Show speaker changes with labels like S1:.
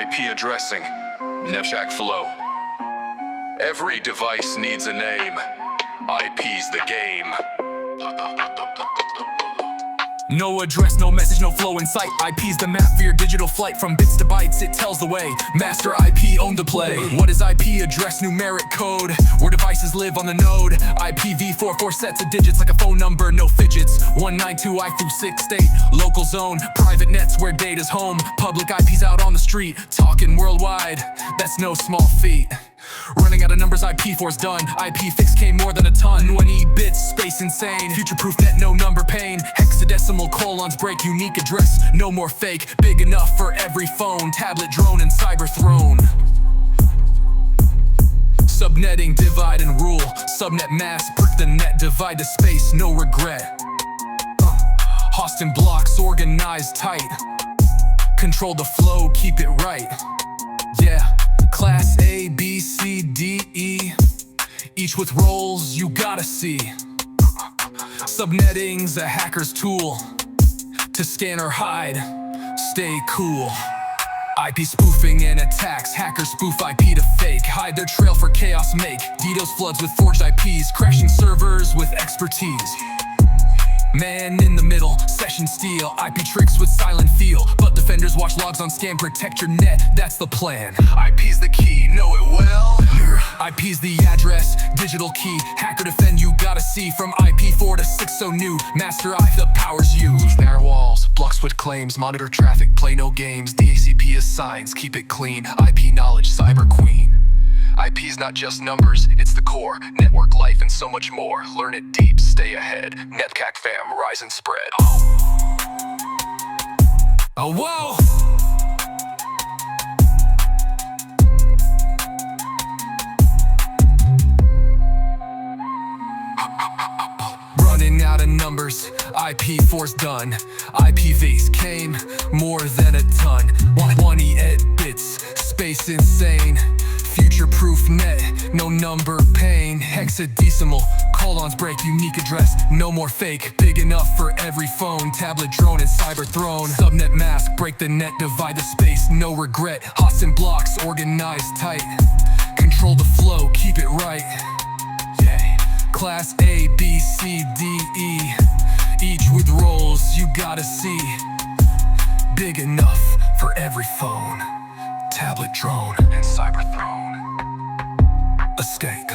S1: IP addressing, NepHack flow. Every device needs a name. IP's the game.
S2: No address, no message, no flow in sight. IP's the map for your digital flight. From bits to bytes, it tells the way. Master IP, own the play. What is IP address? Numeric code where devices live on the node. IPv4, 4 sets of digits like a phone number, no fidgets. 192 I/6 state, local zone. Private nets where data's home. Public IPs out on the street, talking worldwide. That's no small feat. Running out of numbers, IP4's done. IPv6 came more than a ton. 20 bits, space insane. Future-proof net, no number pain. Hexadecimal colons break unique address. No more fake, big enough for every phone. Tablet, drone, and cyber throne. Subnetting, divide and rule. Subnet mask, brick the net, divide the space, no regret. Austin blocks, organized tight. Control the flow, keep it right. Yeah. Class A, B, C, D, E, each with roles you gotta see. Subnetting's a hacker's tool to scan or hide, stay cool. IP spoofing and attacks, hackers spoof IP to fake, hide their trail for chaos make. DDoS floods with forged IPs, crashing servers with expertise. Man in the middle, session steal, IP tricks with silent feel. But defenders watch logs on scan, protect your net, that's the plan. IP's the key, know it well. IP's the address, digital key. Hacker defend, you gotta see. From IP4 to 6, so new. Master I, the power's you. Narrow walls, block switch claims, monitor traffic, play no games. DHCP is signs, keep it clean. IP knowledge, cyber queen. IP's not just numbers, it's the core. Network life and so much more. Learn it deep, stay ahead. NepHack fam, rise and spread. Oh, whoa! Running out of numbers, IP4's done. IPvs came more than a ton. 128 bits, space insane. Future-proof net, no number pain. Hexadecimal, colons break unique address. No more fake, big enough for every phone. Tablet, drone, and cyber throne. Subnet mask, break the net, divide the space. No regret, Austin blocks, organized tight. Control the flow, keep it right. Yeah. Class A, B, C, D, E, each with roles you gotta see. Big enough for every phone. Tablet, drone, and cyber throne. A stake.